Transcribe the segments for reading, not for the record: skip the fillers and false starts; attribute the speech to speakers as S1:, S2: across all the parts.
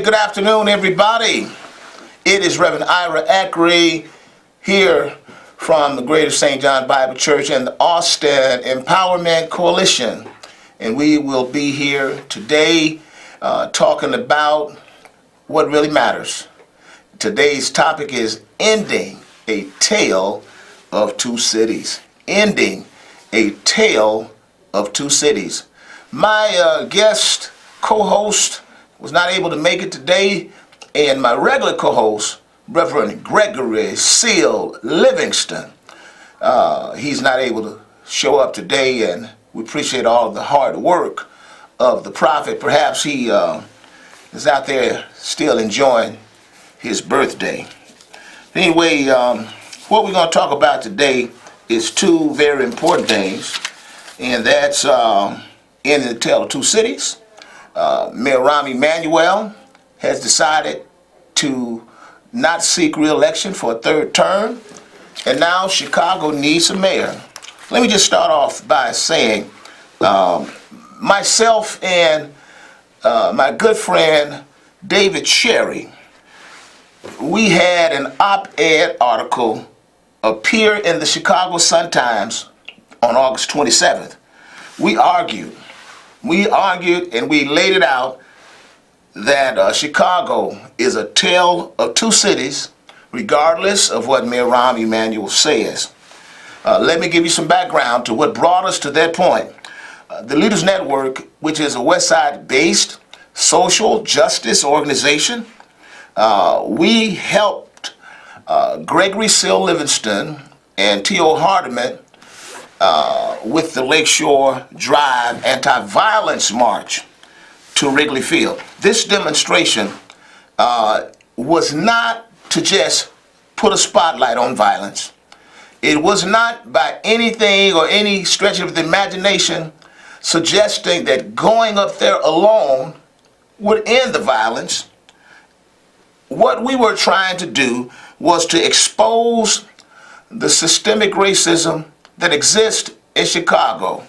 S1: good afternoon, everybody. It is Reverend Ira Ackery here from the Greater St. John Bible Church and the Austin Empowerment Coalition. And we will be here today talking about what really matters. Today's topic is ending a tale of two cities. Ending a tale of two cities. My guest co-host was not able to make it today, and my regular co-host, Reverend Gregory Seal Livingston, he's not able to show up today, and we appreciate all of the hard work of the prophet. Perhaps he is out there still enjoying his birthday. Anyway, what we're going to talk about today is two very important things, and that's ending the tale of two cities. Mayor Rahm Emanuel has decided to not seek re-election for a third term, and now Chicago needs a mayor. Let me just start off by saying myself and my good friend David Sherry, we had an op-ed article appear in the Chicago Sun-Times on August 27th. We argued and we laid it out that Chicago is a tale of two cities, regardless of what Mayor Rahm Emanuel says. Let me give you some background to what brought us to that point. The Leaders Network, which is a West Side-based social justice organization, we helped Gregory Seal Livingston and T.O. Hardeman with the Lakeshore Drive anti-violence march to Wrigley Field. This demonstration was not to just put a spotlight on violence. It was not by anything or any stretch of the imagination suggesting that going up there alone would end the violence. What we were trying to do was to expose the systemic racism that exists in Chicago,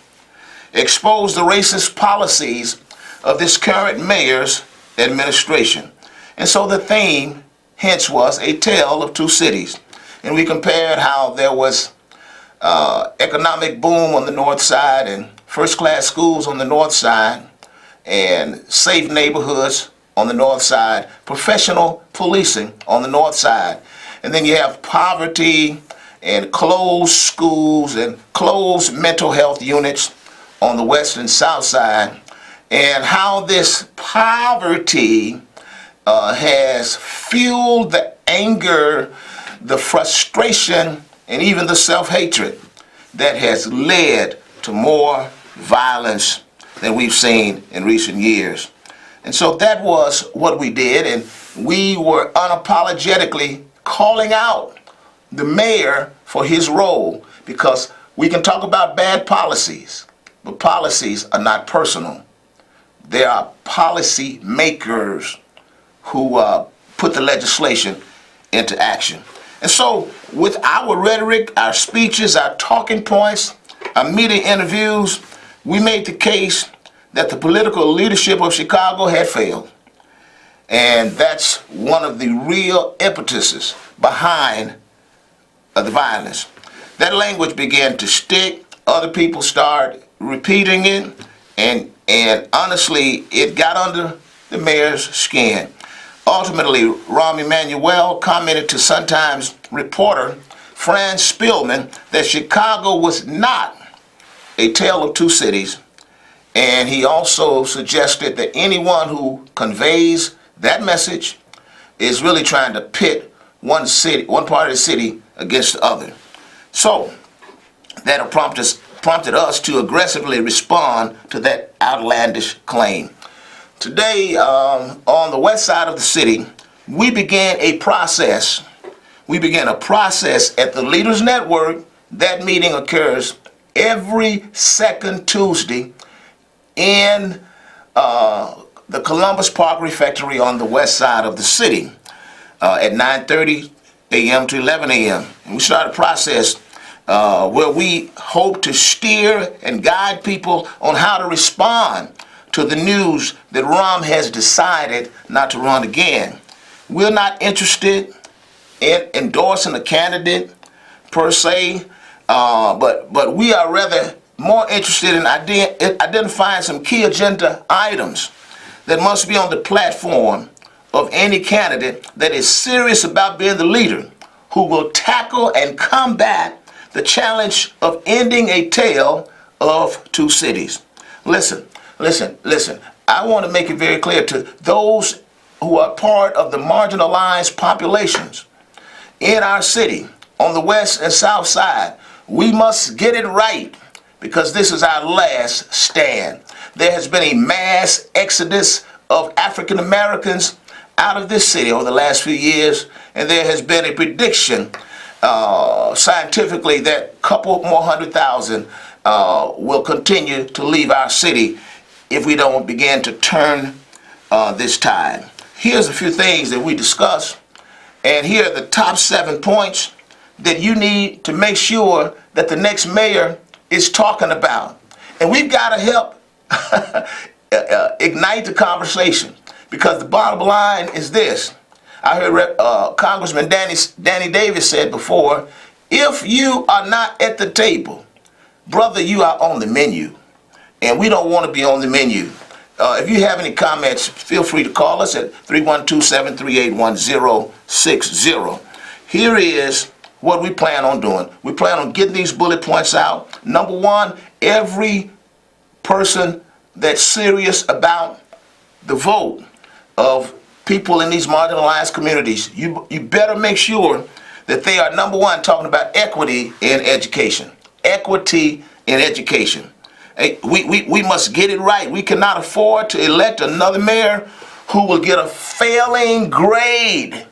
S1: expose the racist policies of this current mayor's administration. And so the theme, hence, was a tale of two cities. And we compared how there was economic boom on the north side and first-class schools on the north side and safe neighborhoods on the north side, professional policing on the north side. And then you have poverty and closed schools and closed mental health units on the west and south side, and how this poverty has fueled the anger, the frustration, and even the self-hatred that has led to more violence than we've seen in recent years. And so that was what we did, and we were unapologetically calling out the mayor for his role, because we can talk about bad policies, but policies are not personal. There are policy makers who put the legislation into action. And so with our rhetoric, our speeches, our talking points, our media interviews, we made the case that the political leadership of Chicago had failed. And that's one of the real impetuses behind the violence. That language began to stick. Other people started repeating it, and honestly, it got under the mayor's skin. Ultimately, Rahm Emanuel commented to Sun-Times reporter Fran Spielman that Chicago was not a tale of two cities, and he also suggested that anyone who conveys that message is really trying to pit one part of the city against the other. So that prompted us to aggressively respond to that outlandish claim. Today, on the west side of the city, we began a process. We began a process at the Leaders Network. That meeting occurs every second Tuesday in the Columbus Park Refectory on the west side of the city at 9:30 a.m. to 11 a.m. And we started a process where we hope to steer and guide people on how to respond to the news that Rahm has decided not to run again. We're not interested in endorsing a candidate per se, but we are rather more interested in identifying some key agenda items that must be on the platform of any candidate that is serious about being the leader who will tackle and combat the challenge of ending a tale of two cities. Listen. I want to make it very clear to those who are part of the marginalized populations in our city on the west and south side. We must get it right because this is our last stand. There has been a mass exodus of African Americans out of this city over the last few years, and there has been a prediction scientifically that a couple more 100,000 will continue to leave our city if we don't begin to turn this tide. Here's a few things that we discussed, and here are the top 7 points that you need to make sure that the next mayor is talking about. And we've got to help ignite the conversation, because the bottom line is this. I heard Congressman Danny Davis said before, if you are not at the table, brother, you are on the menu. And we don't want to be on the menu. If you have any comments, feel free to call us at 312-738-1060. Here is what we plan on doing. We plan on getting these bullet points out. Number one, every person that's serious about the vote of people in these marginalized communities, you better make sure that they are, number one, talking about equity in education. Equity in education. Hey, we must get it right. We cannot afford to elect another mayor who will get a failing grade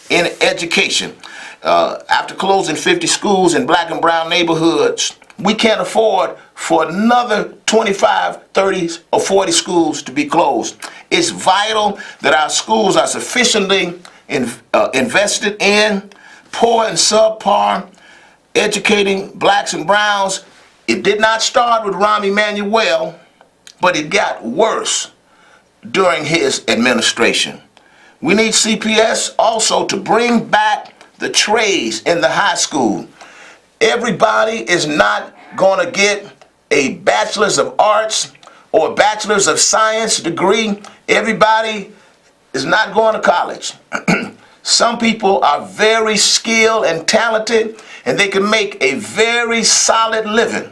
S1: in education. After closing 50 schools in black and brown neighborhoods, we can't afford for another 25, 30, or 40 schools to be closed. It's vital that our schools are sufficiently invested in, poor and subpar, educating blacks and browns. It did not start with Rahm Emanuel, but it got worse during his administration. We need CPS also to bring back the trades in the high school. Everybody is not going to get a bachelor's of arts or a bachelor's of science degree. Everybody is not going to college. Some people are very skilled and talented, and they can make a very solid living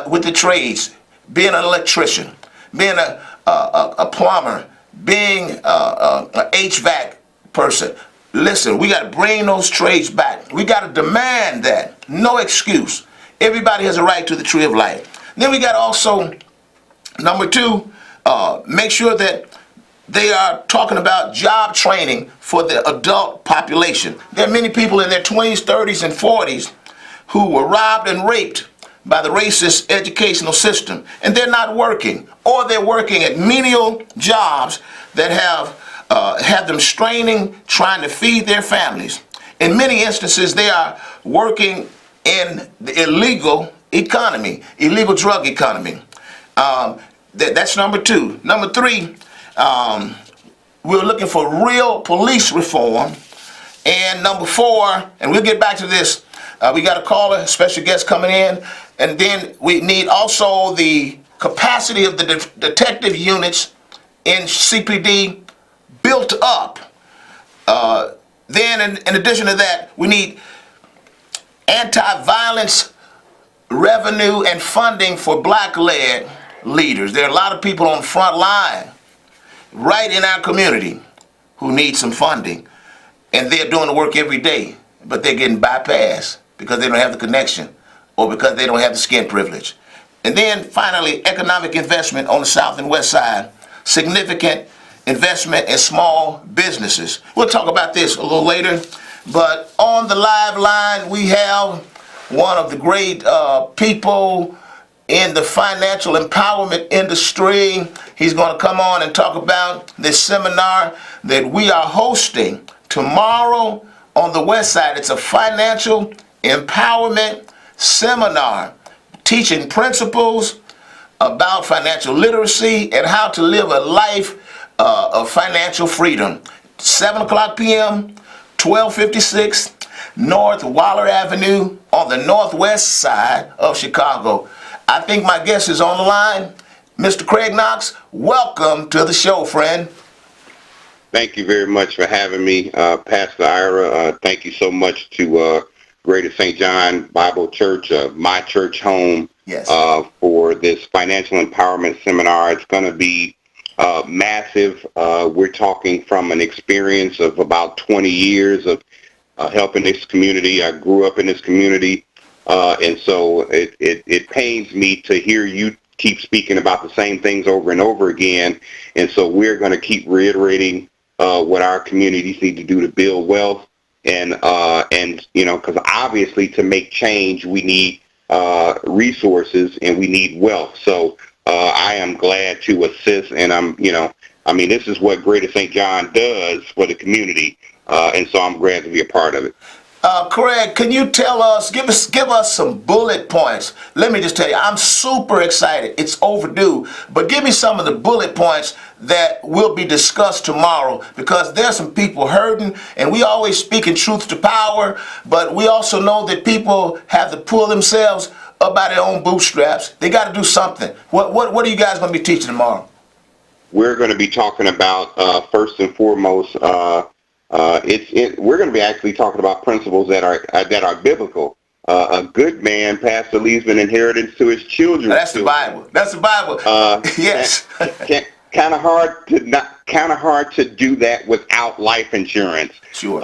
S1: with the trades, being an electrician, being a plumber, being an HVAC person. Listen, we got to bring those trades back. We got to demand that. No excuse. Everybody has a right to the tree of life. Then we got also, number two, make sure that they are talking about job training for the adult population. There are many people in their 20s, 30s, and 40s who were robbed and raped by the racist educational system, and they're not working, or they're working at menial jobs that have them straining, trying to feed their families. In many instances, they are working in the illegal economy, illegal drug economy. That's number two. Number three, we're looking for real police reform. And number four, and we'll get back to this, we got a caller, special guest coming in, and then we need also the capacity of the detective units in CPD built up. Then in addition to that, we need anti-violence revenue and funding for black-led leaders. There are a lot of people on the front line right in our community who need some funding, and they're doing the work every day, but they're getting bypassed because they don't have the connection or because they don't have the skin privilege. And then finally, economic investment on the south and west side, significant investment in small businesses. We'll talk about this a little later, but on the live line we have one of the great people in the financial empowerment industry. He's going to come on and talk about this seminar that we are hosting tomorrow on the west side. It's a financial empowerment seminar teaching principles about financial literacy and how to live a life of financial freedom. 7 o'clock p.m., 1256 North Waller Avenue on the northwest side of Chicago. I think my guest is on the line. Mr. Craig Knox, welcome to the show, friend.
S2: Thank you very much for having me, Pastor Ira. Thank you so much to Greater St. John Bible Church, my church home,
S1: Yes.
S2: For this financial empowerment seminar. It's going to be massive. We're talking from an experience of about 20 years of helping this community. I grew up in this community, and so it pains me to hear you keep speaking about the same things over and over again. And so we're going to keep reiterating what our communities need to do to build wealth, and you know, because obviously to make change we need resources and we need wealth. So I am glad to assist, and this is what Greater St. John does for the community, and so I'm glad to be a part of it.
S1: Craig, can you tell us, give us some bullet points? Let me just tell you, I'm super excited. It's overdue, but give me some of the bullet points that will be discussed tomorrow, because there's some people hurting, and we always speak in truth to power, but we also know that people have to pull themselves up by their own bootstraps. They got to do something. What are you guys going to be teaching tomorrow?
S2: We're going to be talking about first and foremost. We're going to be actually talking about principles that are biblical. A good man pastor leaves an inheritance to his children.
S1: That's the Bible. That's the Bible. Yes.
S2: Kind of hard to do that without life insurance.
S1: Sure.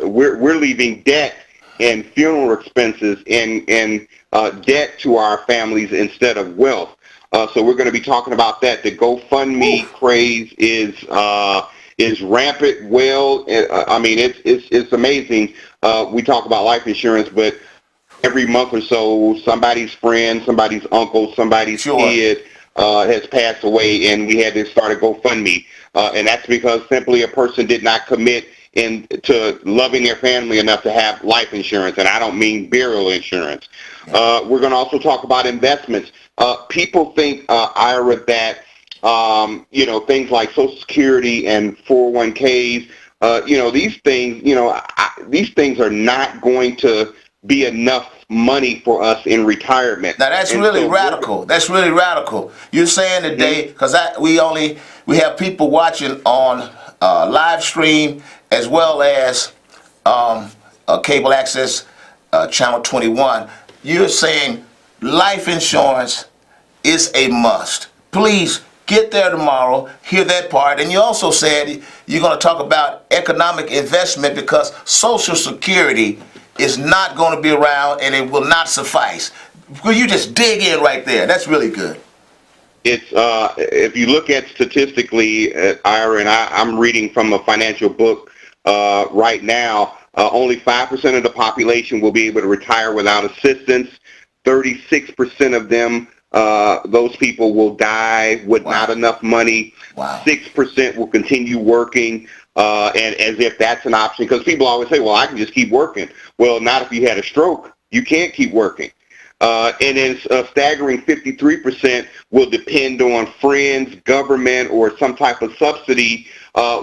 S2: We're leaving debt and funeral expenses and debt to our families instead of wealth. So we're going to be talking about that. The GoFundMe craze is rampant. Well, it's amazing. We talk about life insurance, but every month or so, somebody's friend, somebody's uncle, somebody's kid has passed away, and we had to start a GoFundMe. And that's because simply a person did not commit to loving their family enough to have life insurance, and I don't mean burial insurance. We're going to also talk about investments. People think, Ira, that things like Social Security and 401ks, these things are not going to be enough money for us in retirement.
S1: Now that's really radical. That's really radical. You're saying today, because we have people watching on live stream as well as cable access channel 21. You're saying life insurance is a must. Please get there tomorrow, hear that part. And you also said you're going to talk about economic investment, because Social Security is not going to be around and it will not suffice. Will you just dig in right there? That's really good.
S2: It's if you look at statistically, Ira, and I'm reading from a financial book right now, only 5% of the population will be able to retire without assistance. 36% of them, those people will die with not enough money. 6% will continue working, and as if that's an option, because people always say, well, I can just keep working. Well, not if you had a stroke. You can't keep working. And then a staggering 53% will depend on friends, government, or some type of subsidy,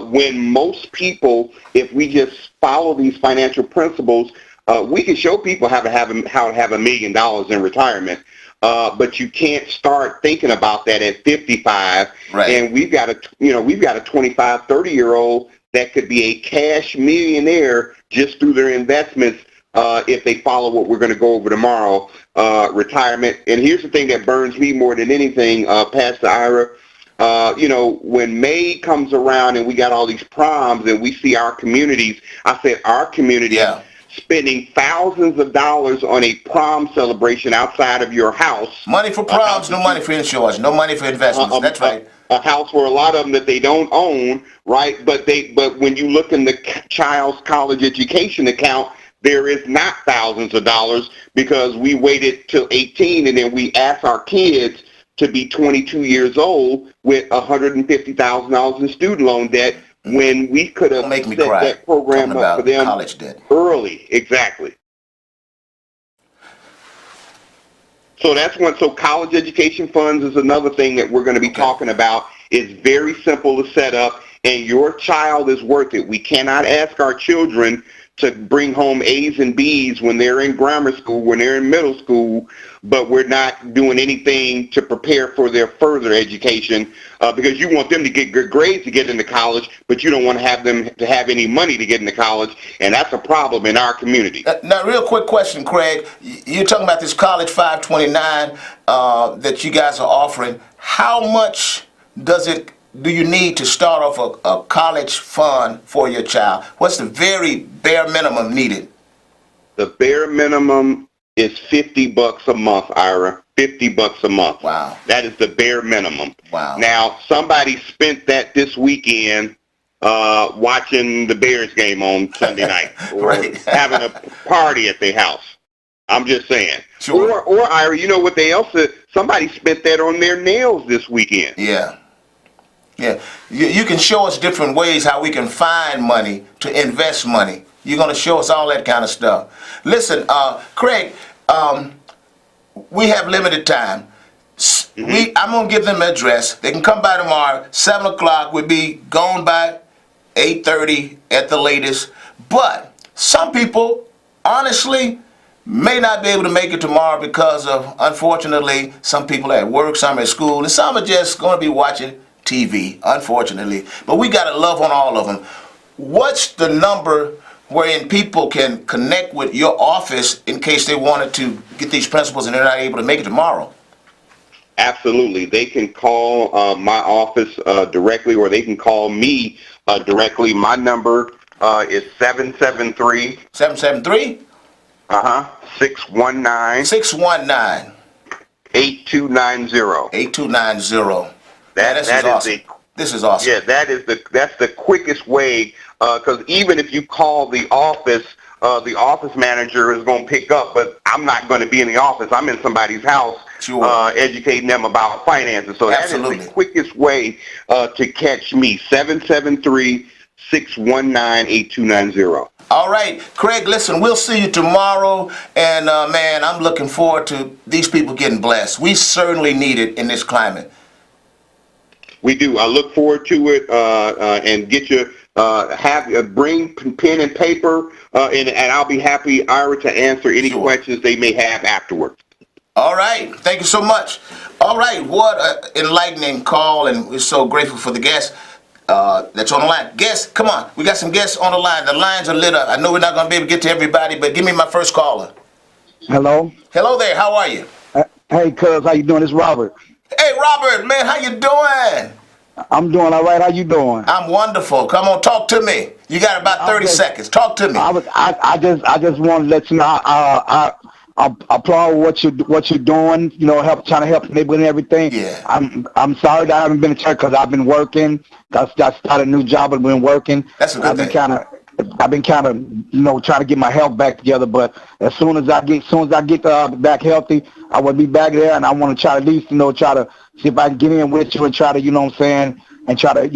S2: when most people, if we just follow these financial principles, we can show people how to have $1 million in retirement. But you can't start thinking about that at 55.
S1: Right.
S2: And we've got a 25, 30-year-old that could be a cash millionaire just through their investments, if they follow what we're going to go over tomorrow, retirement. And here's the thing that burns me more than anything, Pastor Ira. When May comes around and we got all these proms and we see our communities, I said our community spending thousands of dollars on a prom celebration outside of your house.
S1: Money for proms, no money for insurance, no money for investments. That's right.
S2: A house for a lot of them that they don't own, right? But when you look in the child's college education account, there is not thousands of dollars, because we waited till 18 and then we asked our kids to be 22 years old with $150,000 in student loan debt, when we could have set that program up for them
S1: college debt
S2: early. Exactly. So that's one. So college education funds is another thing that we're going to be talking about. It's very simple to set up, and your child is worth it. We cannot ask our children to bring home A's and B's when they're in grammar school, when they're in middle school, but we're not doing anything to prepare for their further education because you want them to get good grades to get into college, but you don't want to have them to have any money to get into college, and that's a problem in our community.
S1: Now, real quick question, Craig. You're talking about this College 529 that you guys are offering. How much do you need to start off a college fund for your child? What's the very bare minimum needed?
S2: The bare minimum is $50 a month, Ira. $50 a month.
S1: Wow.
S2: That is the bare minimum.
S1: Wow.
S2: Now, somebody spent that this weekend watching the Bears game on Sunday night or
S1: Right.
S2: having a party at their house. I'm just saying.
S1: Sure.
S2: Or Ira, you know what they else said? Somebody spent that on their nails this weekend.
S1: Yeah. Yeah. You can show us different ways how we can find money to invest money. You're going to show us all that kind of stuff. Listen, Craig, we have limited time. I'm going to give them an address. They can come by tomorrow, 7 o'clock. We'll be gone by 8:30 at the latest. But some people, honestly, may not be able to make it tomorrow because of, unfortunately, some people at work, some at school, and some are just going to be watching TV, unfortunately. But we got to love on all of them. What's the number wherein people can connect with your office in case they wanted to get these principles and they're not able to make it tomorrow?
S2: Absolutely. They can call my office directly, or they can call me directly. My number is 773
S1: 773
S2: 619
S1: 619
S2: 8290.
S1: 8290.
S2: That is
S1: awesome. This is awesome.
S2: Yeah, that's the quickest way, because even if you call the office manager is going to pick up, but I'm not going to be in the office. I'm in somebody's house,
S1: Sure.
S2: educating them about finances. So
S1: Absolutely.
S2: that is the quickest way to catch me, 773-619-8290.
S1: All right, Craig, listen, we'll see you tomorrow. And, man, I'm looking forward to these people getting blessed. We certainly need it in this climate.
S2: We do. I look forward to it, and get you bring pen and paper, and I'll be happy, Ira, to answer any
S1: Sure.
S2: questions they may have afterwards.
S1: All right, thank you so much. All right, what an enlightening call, and we're so grateful for the guests that's on the line. Guests, come on, we got some guests on the line. The lines are lit up. I know we're not going to be able to get to everybody, but give me my first caller.
S3: Hello.
S1: Hello there, how are you?
S3: Hey, cuz, how you doing? It's Robert.
S1: Hey, Robert, man, how you doing?
S3: I'm doing all right. How you doing?
S1: I'm wonderful. Come on, talk to me. You got about 30 seconds. Talk to me.
S3: I just want to let you know I applaud what you're doing. You know, trying to help the neighborhood and everything.
S1: Yeah.
S3: I'm sorry that I haven't been to church because I've been working. I started a new job. I've been working.
S1: That's a good thing.
S3: I've been kind of, trying to get my health back together. But as soon as I get back healthy, I will be back there, and I want to try to at least, try to see if I can get in with you and try to, and try to,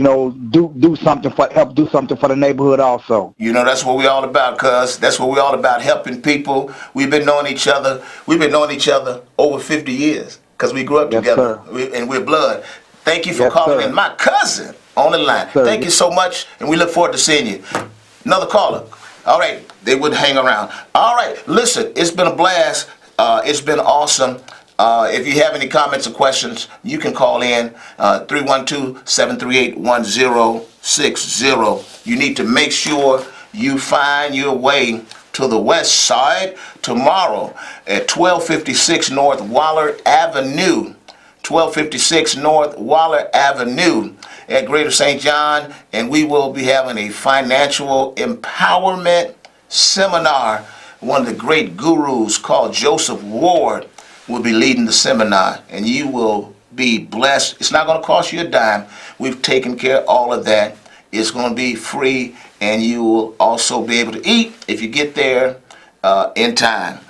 S3: do something help do something for the neighborhood also.
S1: That's what we're all about, cuz. That's what we're all about, helping people. We've been knowing each other. We've been knowing each other over 50 years because we grew up
S3: Yes,
S1: together,
S3: sir.
S1: and we're blood. Thank you for
S3: Yes,
S1: calling
S3: sir.
S1: in. My cousin on the line.
S3: Sir.
S1: Thank you so much, and we look forward to seeing you. Another caller. All right, they wouldn't hang around. All right, listen, it's been a blast. It's been awesome. If you have any comments or questions, you can call in 312-738-1060. You need to make sure you find your way to the west side tomorrow at 1256 North Waller Avenue. 1256 North Waller Avenue at Greater St. John, and we will be having a financial empowerment seminar. One of the great gurus called Joseph Ward will be leading the seminar, and you will be blessed. It's not going to cost you a dime. We've taken care of all of that. It's going to be free, and you will also be able to eat if you get there in time.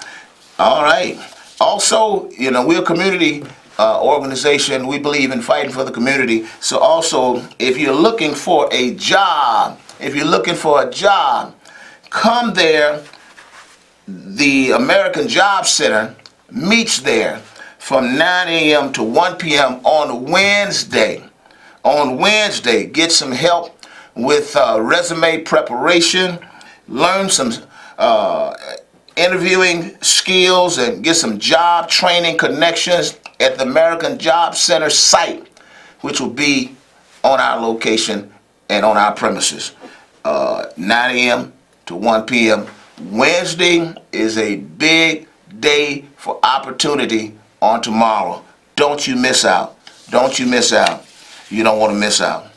S1: All right. Also, we're a community organization. We believe in fighting for the community. So also, if you're looking for a job, come there. The American Job Center meets there. from 9 a.m. to 1 p.m. on Wednesday. On Wednesday, get some help with resume preparation, learn some interviewing skills, and get some job training connections at the American Job Center site, which will be on our location and on our premises. 9 a.m. to 1 p.m. Wednesday is a big day for opportunity on tomorrow. Don't you miss out. Don't you miss out. You don't want to miss out.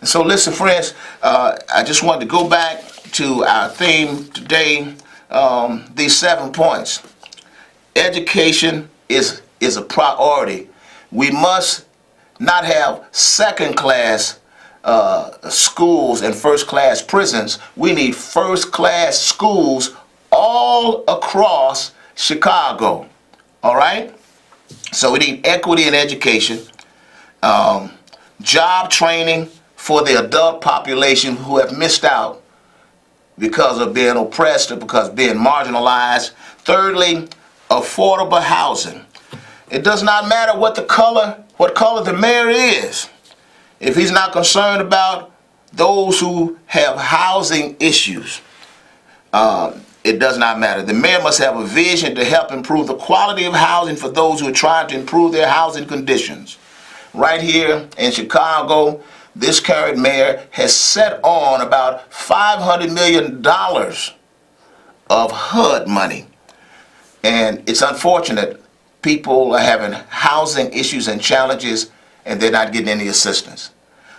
S1: And so listen, friends, I just wanted to go back to our theme today, these 7 points. Education is a priority. We must not have second-class schools and first-class prisons. We need first-class schools all across Chicago. All right? So we need equity in education, job training for the adult population who have missed out because of being oppressed or because of being marginalized. Thirdly, affordable housing. It does not matter what color the mayor is. If he's not concerned about those who have housing issues, it does not matter. The mayor must have a vision to help improve the quality of housing for those who are trying to improve their housing conditions. Right here in Chicago, this current mayor has set on about $500 million of HUD money. And it's unfortunate people are having housing issues and challenges, and they're not getting any assistance.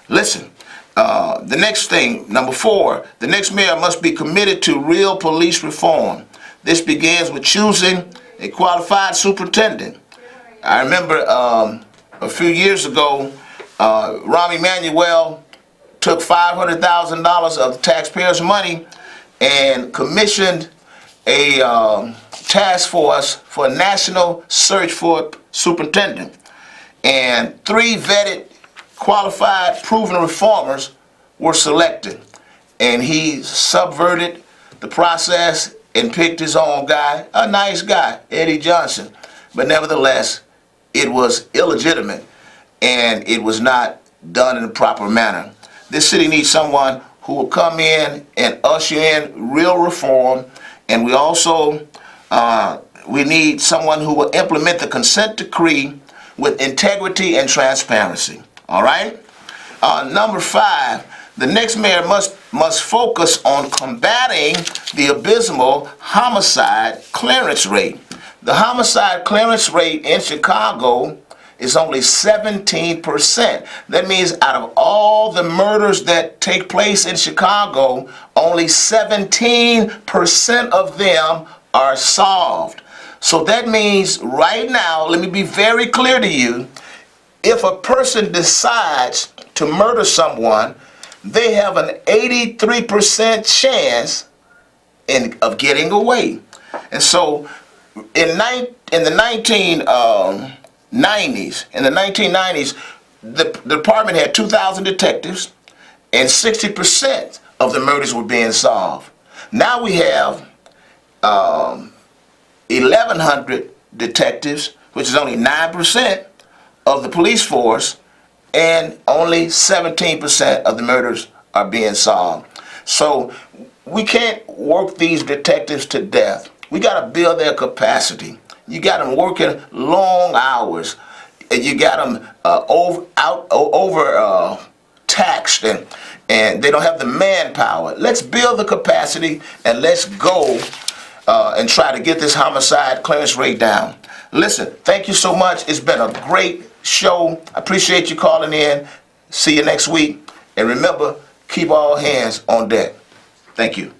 S1: Listen, the next thing, number 4, the next mayor must be committed to real police reform. This begins with choosing a qualified superintendent. I remember a few years ago, Rahm Emanuel took $500,000 of taxpayers' money and commissioned a task force for a national search for a superintendent. And 3 vetted, qualified, proven reformers were selected. And he subverted the process and picked his own guy, a nice guy, Eddie Johnson. But nevertheless, it was illegitimate and it was not done in a proper manner. This city needs someone who will come in and usher in real reform. And we also we need someone who will implement the consent decree with integrity and transparency. All right? Number 5, the next mayor must focus on combating the abysmal homicide clearance rate. The homicide clearance rate in Chicago is only 17%. That means out of all the murders that take place in Chicago, only 17% of them are solved. So that means right now, let me be very clear to you, if a person decides to murder someone, they have an 83% chance of getting away. And so in the 1990s, the department had 2,000 detectives, and 60% of the murders were being solved. Now we have 1,100 detectives, which is only 9% of the police force, and only 17% of the murders are being solved. So we can't work these detectives to death. We got to build their capacity. You got them working long hours. You got them over taxed, and they don't have the manpower. Let's build the capacity and let's go and try to get this homicide clearance rate down. Listen, thank you so much. It's been a great show. I appreciate you calling in. See you next week. And remember, keep all hands on deck. Thank you.